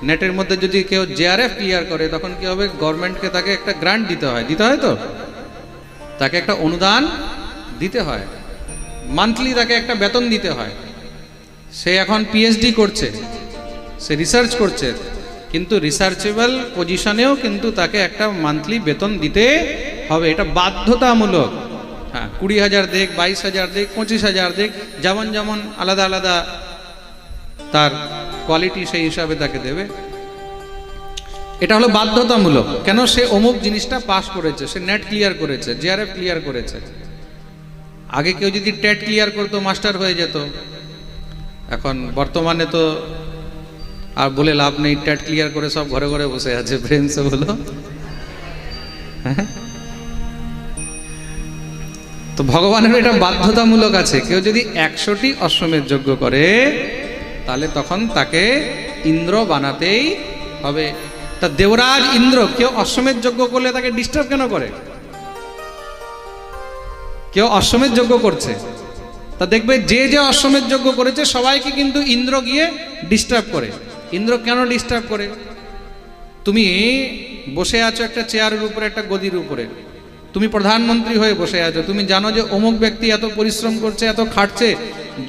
নেটের মধ্যে যদি কেউ জেআরএফ ক্লিয়ার করে তখন কি হবে, গভর্নমেন্টকে তাকে একটা গ্রান্ট দিতে হয় তো, তাকে একটা অনুদান দিতে হয়, মান্থলি তাকে একটা বেতন দিতে হয়। সে এখন পিএইচডি করছে, সে রিসার্চ করছে, কিন্তু রিসার্চেবল পজিশনেও কিন্তু তাকে একটা মান্থলি বেতন দিতে হবে, এটা বাধ্যতামূলক। হ্যাঁ, 20,000 দেখ, 22,000 দেখ, 25,000 দেখ, যেমন যেমন আলাদা আলাদা তার কোয়ালিটি সেই হিসাবে তাকে দেবে। এটা হলো বাধ্যতামূলক। কেন? সে অমুক জিনিসটা পাস করেছে, সে নেট ক্লিয়ার করেছে, জেআরএফ ক্লিয়ার করেছে। আগে কেউ যদি টেট ক্লিয়ার করতো মাস্টার হয়ে যেত, এখন বর্তমানে তো আর বলে লাভ নেই, টেট ক্লিয়ার করে সব ঘরে ঘরে বসে আছে, ফ্রেন্ডস বলো। তো ভগবানের এটা বাধ্যতামূলক আছে, কেউ যদি 100টি অশ্বমেধ যজ্ঞ করে তাহলে তখন তাকে ইন্দ্র বানাতেই হবে। তা দেবরাজ ইন্দ্র কেউ অশ্বমেধ যজ্ঞ করলে তাকে ডিস্টার্ব কেন করে? কেউ অশ্বমেধ যজ্ঞ করছে, তা দেখবে যে যে অশ্বমেধ যজ্ঞ করেছে সবাইকে কিন্তু ইন্দ্র গিয়ে ডিস্টার্ব করে। ইন্দ্র কেন ডিস্টার্ব করে? তুমি বসে আছো একটা চেয়ারের উপরে, একটা গদির উপরে, তুমি প্রধানমন্ত্রী হয়ে বসে আছো, তুমি জানো যে অমুক ব্যক্তি এত পরিশ্রম করছে, এত খাটছে,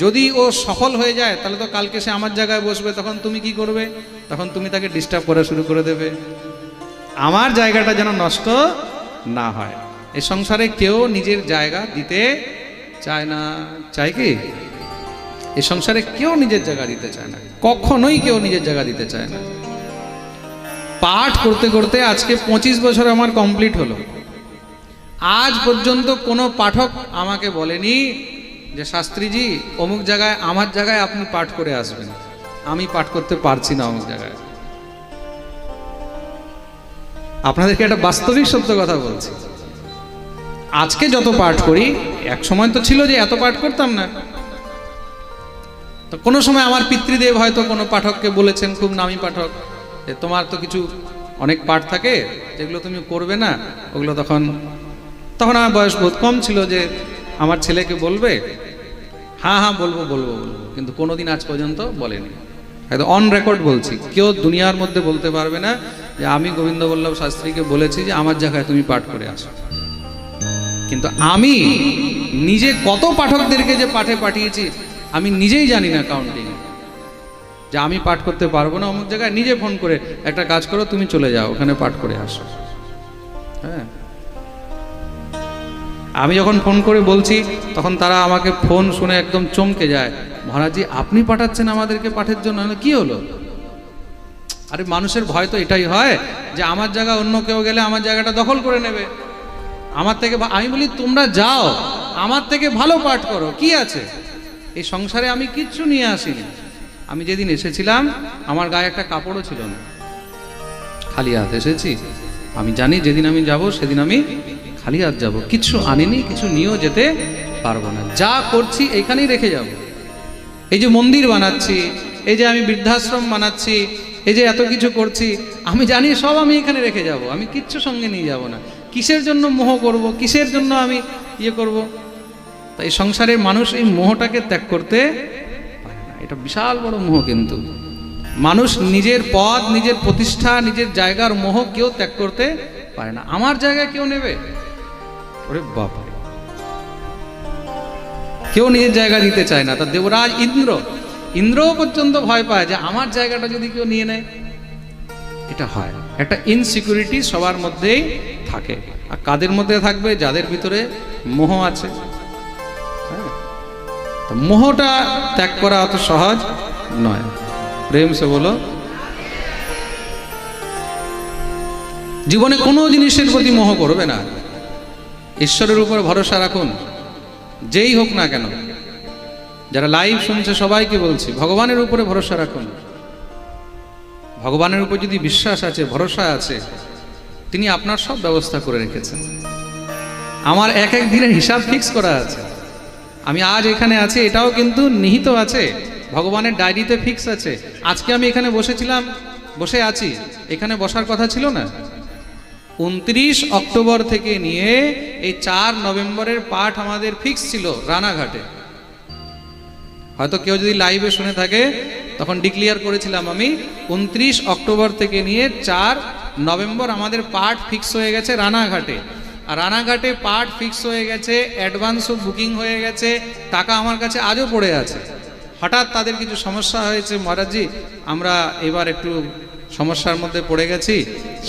যদি ও সফল হয়ে যায় তাহলে তো কালকে সে আমার জায়গায় বসবে, তখন তুমি কি করবে? তখন তুমি তাকে ডিস্টার্ব করা শুরু করে দেবে, আমার জায়গাটা যেন নষ্ট না হয়। এই সংসারে কেউ নিজের জায়গা দিতে চায় না, চায় কি? এই সংসারে কেউ নিজের জায়গা দিতে চায় না, কখনোই কেউ নিজের জায়গা দিতে চায় না। পাঠ করতে করতে আজকে 25 বছর আমার কমপ্লিট হলো, আজ পর্যন্ত কোনো পাঠক আমাকে বলেনি যে শাস্ত্রীজি অমুক জায়গায় আমার জায়গায় আপনি পাঠ করে আসবেন, আমি পাঠ করতে পারছি না অমুক জায়গায়। আপনাদেরকে একটা বাস্তবিক সত্য কথা বলছি, আজকে যত পাঠ করি, এক সময় তো ছিল যে এত পাঠ করতাম না। তো কোনো সময় আমার পিতৃদেব হয়তো কোনো পাঠককে বলেছেন, খুব নামী পাঠক, যে তোমার তো কিছু অনেক পাঠ থাকে যেগুলো তুমি করবে না, ওগুলো তখন আমার বয়স বহুত কম ছিল যে আমার ছেলেকে বলবে, হ্যাঁ হ্যাঁ বলবো বলবো বলবো, কিন্তু কোনোদিন আজ পর্যন্ত বলেনি। হয়তো অন রেকর্ড বলছি, কেউ দুনিয়ার মধ্যে বলতে পারবে না যে আমি গোবিন্দ বল্লভ শাস্ত্রীকে বলেছি যে আমার জায়গায় তুমি পাঠ করে আসো। কিন্তু আমি নিজে কত পাঠকদেরকে যে পাঠে পাঠিয়েছি আমি নিজেই জানি না কাউন্টিং, যে আমি পাঠ করতে পারবো না অমুক জায়গায়, নিজে ফোন করে একটা কাজ করো, তুমি চলে যাও ওখানে পাঠ করে আসো। হ্যাঁ, আমি যখন ফোন করে বলছি তখন তারা আমাকে ফোন শুনে একদম চমকে যায়, মহারাজজি আপনি পাঠাচ্ছেন আমাদেরকে পাঠের জন্য? কি হলো? আরে মানুষের ভয় তো এটাই হয় যে আমার জায়গা অন্য কেউ গেলে আমার জায়গাটা দখল করে নেবে, আমার থেকে। আমি বলি তোমরা যাও, আমার থেকে ভালো পাঠ করো, কি আছে? এই সংসারে আমি কিচ্ছু নিয়ে আসিনি। আমি যেদিন এসেছিলাম আমার গায়ে একটা কাপড়ও ছিল না, খালি হাত এসেছি। আমি জানি যেদিন আমি যাব সেদিন আমি খালি হাত যাব, কিছু আনিনি, কিছু নিয়েও যেতে পারবো না। যা করছি এখানেই রেখে যাব। এই যে মন্দির বানাচ্ছি, এই যে আমি বৃদ্ধাশ্রম বানাচ্ছি, এই যে এত কিছু করছি, আমি জানি সব আমি এখানে রেখে যাব, আমি কিচ্ছু সঙ্গে নিয়ে যাব না। কিসের জন্য মোহ করব, কিসের জন্য আমি করব? তাই সংসারের মানুষ এই মোহটাকে ত্যাগ করতে পারে না, এটা বিশাল বড় মোহ। কিন্তু মানুষ নিজের পদ, নিজের প্রতিষ্ঠা, নিজের জায়গার মোহ কেউ ত্যাগ করতে পারে না। আমার জায়গায় কেউ নেবে? ওরে বাবা, কেউ নিজের জায়গা দিতে চায় না। তা দেবরাজ ইন্দ্রও পর্যন্ত ভয় পায় যে আমার জায়গাটা যদি কেউ নিয়ে নেয়। এটা হয়, একটা ইনসিকিউরিটি সবার মধ্যেই থাকে। আর কাদের মধ্যে থাকবে? যাদের ভিতরে মোহ আছে। মোহটা ত্যাগ করা অত সহজ নয়। প্রেম সে বলো। জীবনে কোনো জিনিসের প্রতি মোহ করবে না, ঈশ্বরের উপর ভরসা রাখুন, যেই হোক না কেন। যারা লাইভ শুনছে সবাইকে বলছি, ভগবানের উপরে ভরসা রাখুন। ভগবানের উপর যদি বিশ্বাস আছে, ভরসা আছে, তিনি আপনার সব ব্যবস্থা করে রেখেছেন। আমার এক এক দিনের হিসাব ফিক্স করা আছে। আমি আজ এখানে আছি এটাও কিন্তু নিহিত আছে, ভগবানের ডায়েরিতে ফিক্স আছে। আজকে আমি এখানে বসে আছি, এখানে বসার কথা ছিল না। 29 অক্টোবর থেকে নিয়ে এই 4 নভেম্বরের পাঠ আমাদের ফিক্স ছিল রানাঘাটে। হয়তো কেউ যদি লাইভে শুনে থাকে তখন ডিক্লিয়ার করেছিলাম আমি 29 অক্টোবর থেকে নিয়ে 4 নভেম্বর আমাদের পাঠ ফিক্স হয়ে গেছে রানাঘাটে। আর রানাঘাটে পাঠ ফিক্স হয়ে গেছে, অ্যাডভান্সও বুকিং হয়ে গেছে, টাকা আমার কাছে আজও পড়ে আছে। হঠাৎ তাদের কিছু সমস্যা হয়েছে, মহারাজজি আমরা এবার একটু সমস্যার মধ্যে পড়ে গেছি,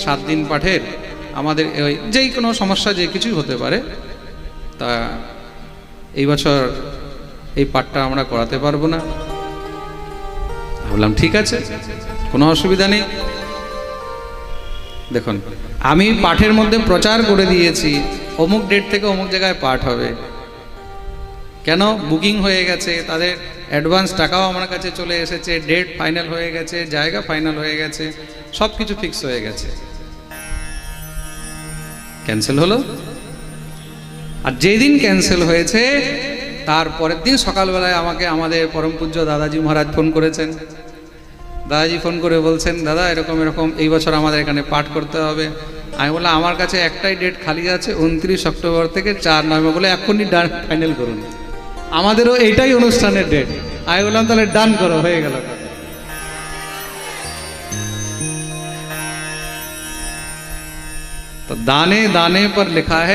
7 দিন পাঠের আমাদের ওই যেই কোনো সমস্যা যে কিছুই হতে পারে, তা এই বছর এই পাঠটা আমরা করাতে পারবো না। বললাম ঠিক আছে, কোনো অসুবিধা নেই। দেখুন আমি পাঠের মধ্যে প্রচার করে দিয়েছি অমুক ডেট থেকে অমুক জায়গায় পাঠ হবে, কেন বুকিং হয়ে গেছে, তাদের অ্যাডভান্স টাকাও আমার কাছে চলে এসেছে, ডেট ফাইনাল হয়ে গেছে, জায়গা ফাইনাল হয়ে গেছে, সব কিছু ফিক্স হয়ে গেছে, ক্যান্সেল হলো। আর যেদিন ক্যান্সেল হয়েছে তার পরের দিন সকালবেলায় আমাকে আমাদের পরম পূজ্য দাদাজি মহারাজ ফোন করেছেন। দাদাজি ফোন করে বলছেন, দাদা এরকম এরকম এই বছর আমাদের এখানে পাঠ করতে হবে। আমি বললাম আমার কাছে একটাই ডেট খালি আছে, 29 অক্টোবর থেকে 4 নভেম্বর, বলে এখনই ডান ফাইনাল করুন, আমাদেরও এইটাই অনুষ্ঠানের ডেট। আমি বললাম তাহলে ডান করো, হয়ে গেল। तो दाने दाने पर लिखा है